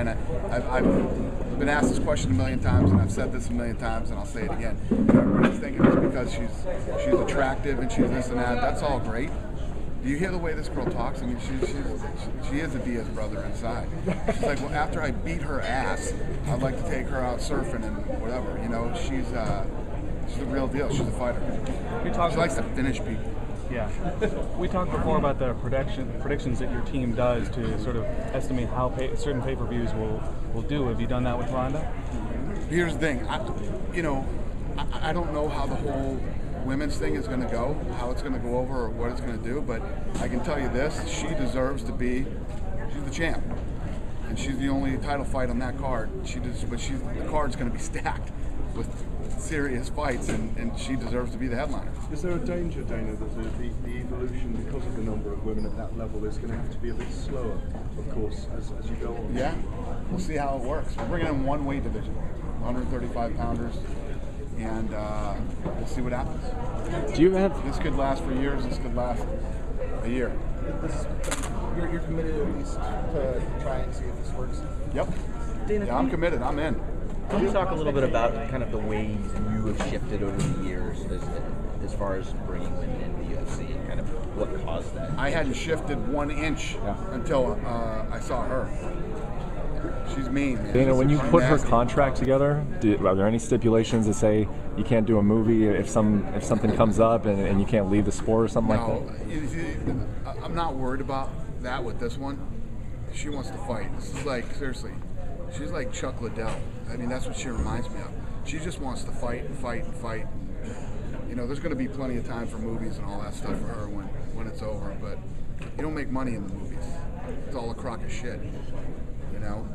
again, I've been asked this question a million times, and I've said this a million times, and I'll say it again. Everybody's thinking it's because she's attractive and she's this and that. That's all great. Do you hear the way this girl talks? I mean, she is a Diaz brother inside. She's like, well, after I beat her ass, I'd like to take her out surfing and whatever. You know, she's the real deal. She's a fighter. She likes to finish people. Yeah. We talked before about the predictions that your team does to sort of estimate how certain pay-per-views will do. Have you done that with Ronda? Here's the thing. I don't know how the whole women's thing is going to go, how it's going to go over, or what it's going to do, but I can tell you this: she deserves to be. She's the champ, and she's the only title fight on that card. The card's going to be stacked with serious fights, and she deserves to be the headliner. Is there a danger, Dana, that the evolution, because of the number of women at that level, is going to have to be a bit slower, of course, as you go on? Yeah, we'll see how it works. We're bringing in one weight division, 135 pounders, and we'll see what happens. Do you have... This could last for years, this could last a year. You're committed at least to try and see if this works? Yep. Dana, yeah, I'm committed, I'm in. Can you talk a little bit about kind of the ways you have shifted over the years as far as bringing women into the UFC and kind of what caused that? I hadn't shifted 1 inch until I saw her. She's mean, man. Dana, when you put her contract together, are there any stipulations that say you can't do a movie if something comes up and you can't leave the sport or something like that? I'm not worried about that with this one. She wants to fight. This is like, seriously, she's like Chuck Liddell. I mean, that's what she reminds me of. She just wants to fight and fight and fight. You know, there's going to be plenty of time for movies and all that stuff for her when it's over, but you don't make money in the movies. It's all a crock of shit, you know?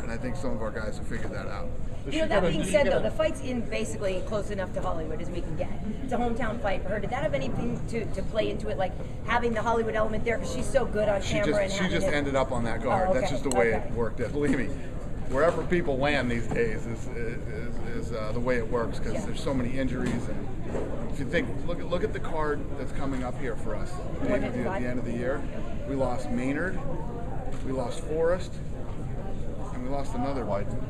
And I think some of our guys have figured that out. You know, that being said, though, the fight's in basically close enough to Hollywood as we can get. It's a hometown fight for her. Did that have anything to play into it, like having the Hollywood element there, because she's so good on camera? She just ended up on that card. Oh, okay. That's just the way it worked. Believe me, wherever people land these days is the way it works, because there's so many injuries. And if you think, look at the card that's coming up here for us at the end of the year. We lost Maynard, we lost Forrest, and we lost another Weidman.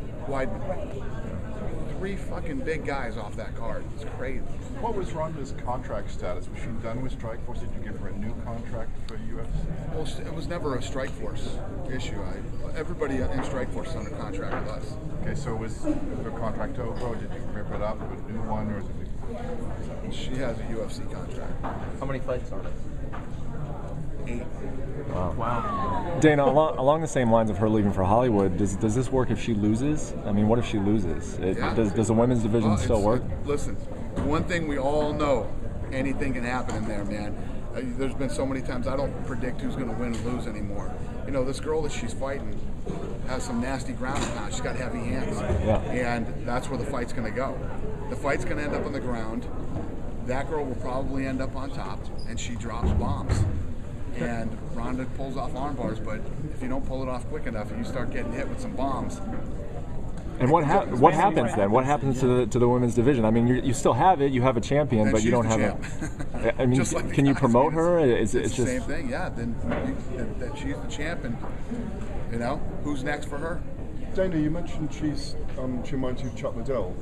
3 fucking big guys off that card. It's crazy. What was Ronda's contract status? Was she done with Strikeforce? Did you give her a new contract for UFC? Well, it was never a Strikeforce issue. Everybody in Strikeforce is under contract with us. Okay, so was her contract over, or did you rip it up with a new one, or is it? She has a UFC contract. How many fights are there? 8. Wow. Dana, along the same lines of her leaving for Hollywood, does this work if she loses? I mean, what if she loses? Does the women's division still work? Listen, one thing we all know, anything can happen in there, man. There's been so many times I don't predict who's going to win and lose anymore. You know, this girl that she's fighting has some nasty ground and pound. She's got heavy hands. Yeah. And that's where the fight's going to go. The fight's going to end up on the ground. That girl will probably end up on top, and she drops bombs. And Ronda pulls off arm bars, but if you don't pull it off quick enough and you start getting hit with some bombs. And what happens then? What happens to the women's division? I mean, you still have it. You have a champion, but you don't have a. I mean, like can you promote her? It's just the same thing, yeah. Then that she's the champ, and you know who's next for her. Dana, you mentioned she reminds you of Chuck Liddell.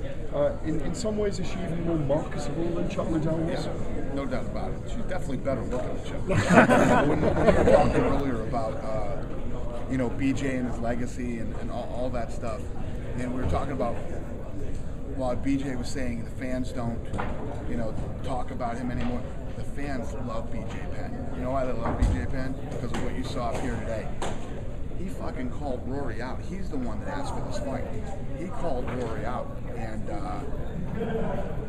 In some ways, is she even more marketable than Chuck Liddell was? Yeah, no doubt about it. She's definitely better looking than Chuck. When we were talking earlier about you know, BJ and his legacy and all that stuff, and we were talking about while BJ was saying the fans don't, you know, talk about him anymore. The fans love BJ Penn. You know why they love BJ Penn? Because of what you saw up here today. He fucking called Rory out. He's the one that asked for this fight. He called Rory out, and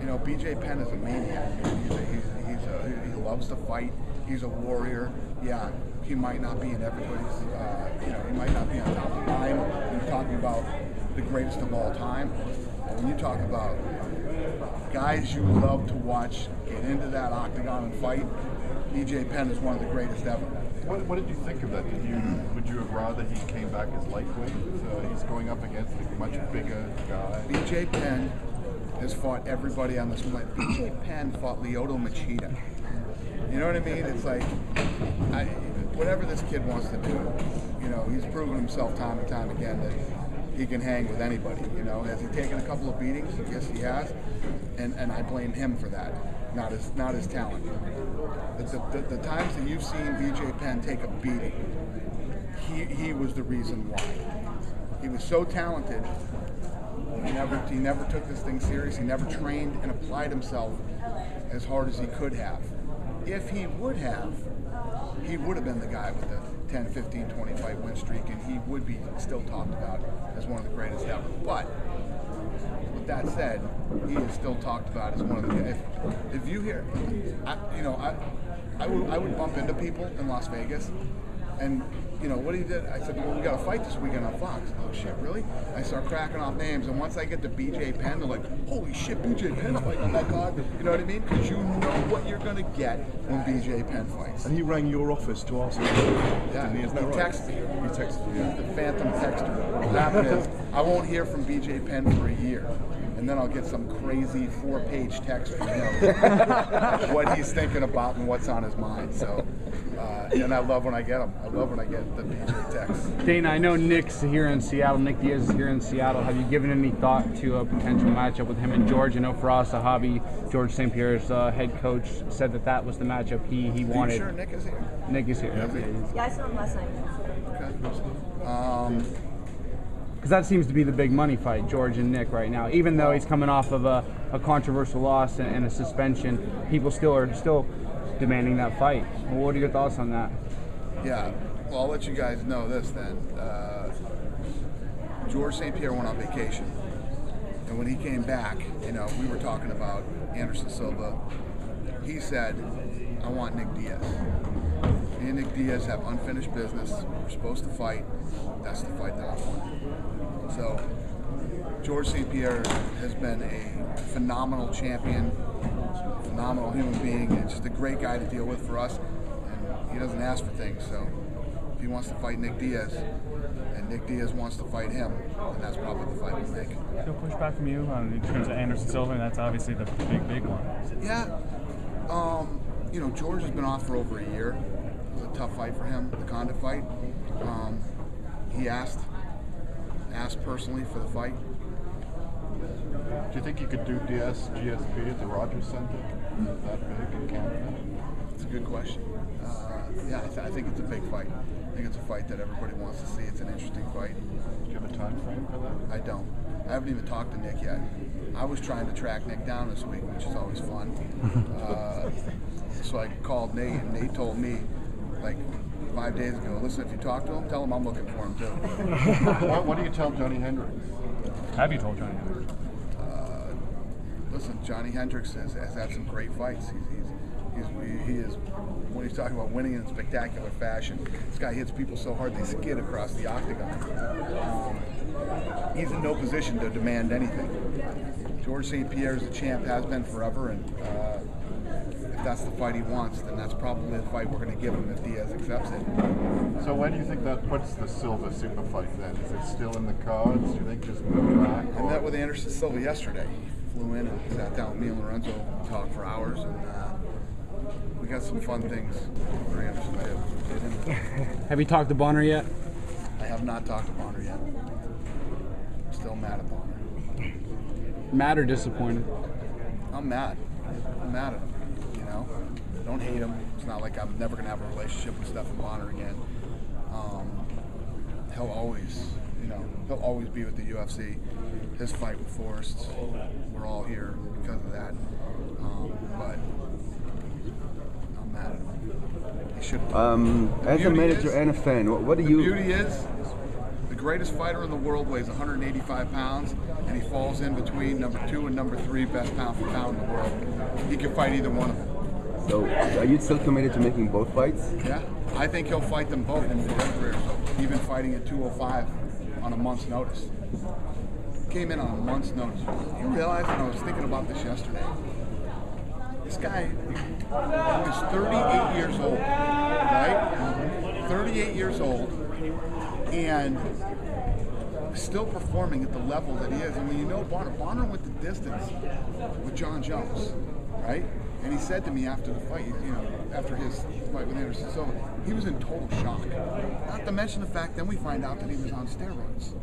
you know, BJ Penn is a maniac. He loves to fight. He's a warrior. Yeah, he might not be in everybody's. You know, he might not be on top of the line when you're talking about the greatest of all time. But when you talk about guys you love to watch get into that octagon and fight, BJ Penn is one of the greatest ever. What did you think of that? Would you have rather he came back as lightweight? He's going up against a much bigger guy. BJ Penn has fought everybody on this planet. BJ Penn fought Lyoto Machida. You know what I mean? It's like, whatever this kid wants to do, you know, he's proven himself time and time again that he can hang with anybody. You know, has he taken a couple of beatings? Yes, he has, and I blame him for that, not his talent. The times that you've seen BJ Penn take a beating, he was the reason why. He was so talented. He never took this thing serious. He never trained and applied himself as hard as he could have. If he would have been the guy with the 10, 15, 20 fight win streak, and he would be still talked about as one of the greatest ever. But with that said, he is still talked about as one of the. If you hear, I would bump into people in Las Vegas, and you know what he did. I said, well, we got to fight this weekend on Fox. Oh shit, really? I start cracking off names, and once I get to BJ Penn, they're like, holy shit, BJ Penn fighting on that card. You know what I mean? Because you know what you're gonna get when BJ Penn fights. And he rang your office to ask you. Yeah, he texted me. He texted you. Yeah. The phantom texter. What happened is, I won't hear from BJ Penn for a year. And then I'll get some crazy 4-page text from him, what he's thinking about and what's on his mind. So, and I love when I get them. I love when I get the BJ text. Dana, I know Nick's here in Seattle. Nick Diaz is here in Seattle. Have you given any thought to a potential matchup with him and George? I know Faraz Sahabi, George St-Pierre's head coach, said that was the matchup he wanted. Are you sure Nick is here? Nick is here. Yeah, I saw him last night. Okay. Because that seems to be the big money fight, George and Nick right now. Even though he's coming off of a controversial loss and a suspension, people are still demanding that fight. Well, what are your thoughts on that? Yeah, well, I'll let you guys know this then. George St-Pierre went on vacation, and when he came back, you know, we were talking about Anderson Silva. He said, I want Nick Diaz. Me and Nick Diaz have unfinished business. We're supposed to fight. That's the fight that I want. So, George St-Pierre has been a phenomenal champion, phenomenal human being, and just a great guy to deal with for us. And he doesn't ask for things, so if he wants to fight Nick Diaz, and Nick Diaz wants to fight him, then that's probably the fight we'll make. No pushback from you in terms of Anderson Silva, and that's obviously the big one. Yeah. You know, George has been off for over a year. It was a tough fight for him, the Condit fight. He asked personally for the fight. Do you think you could do Diaz GSP at the Rogers Center? That big in Canada? It's a good question. Yeah, I think it's a big fight. I think it's a fight that everybody wants to see. It's an interesting fight. Do you have a time frame for that? I don't. I haven't even talked to Nick yet. I was trying to track Nick down this week, which is always fun. So I called Nate, and Nate told me, like, 5 days ago, listen, if you talk to him, tell him I'm looking for him too. What do you tell Johnny Hendricks? Have you told Johnny Hendricks? Listen, Johnny Hendricks has had some great fights. He is, when he's talking about winning in spectacular fashion, this guy hits people so hard they skid across the octagon. He's in no position to demand anything. George St-Pierre is the champ, has been forever, and if that's the fight he wants, then that's probably the fight we're going to give him if Diaz accepts it. So when do you think that puts the Silva super fight then? Is it still in the cards? Do you think just move back? I met with Anderson Silva yesterday. He flew in and sat down with me and Lorenzo, talked for hours, and we got some fun things for Anderson too. Have you talked to Bonner yet? I have not talked to Bonner yet. I'm still mad at Bonner. Mad or disappointed? I'm mad. I'm mad at him. You know, don't hate him. It's not like I'm never gonna have a relationship with Stephan Bonner again. He'll always be with the UFC. His fight with Forrest, we're all here because of that. But I'm mad at him. He should. As a manager and a fan, what do you? The beauty is, the greatest fighter in the world weighs 185 pounds, and he falls in between number 2 and number 3 best pound for pound in the world. He can fight either one of them. So, are you still committed to making both fights? Yeah, I think he'll fight them both in his career. So, even fighting at 205 on a month's notice. Came in on a month's notice. You realize, and I was thinking about this yesterday, this guy is 38 years old, right? 38 years old, and still performing at the level that he is. And when you know Bonner went the distance with John Jones, right? And he said to me after the fight, you know, after his fight with Anderson Silva, he was in total shock. Not to mention the fact then we find out that he was on steroids.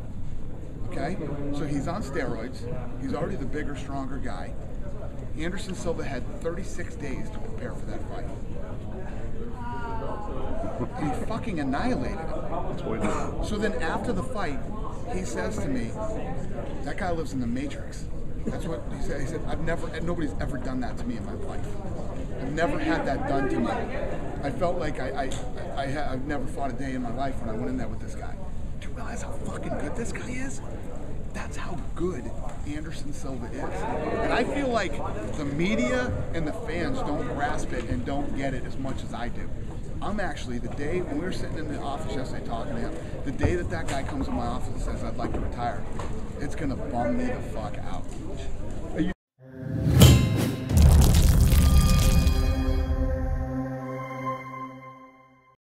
Okay? So he's on steroids. He's already the bigger, stronger guy. Anderson Silva had 36 days to prepare for that fight. And he fucking annihilated him. So then after the fight, he says to me, that guy lives in the Matrix. That's what he said. He said, nobody's ever done that to me in my life. I've never had that done to me. I felt like I've never fought a day in my life when I went in there with this guy. Do you realize how fucking good this guy is? That's how good Anderson Silva is. And I feel like the media and the fans don't grasp it and don't get it as much as I do. I'm actually, the day when we were sitting in the office yesterday talking to him, the day that guy comes in my office and says, I'd like to retire, it's going to bum me the fuck out.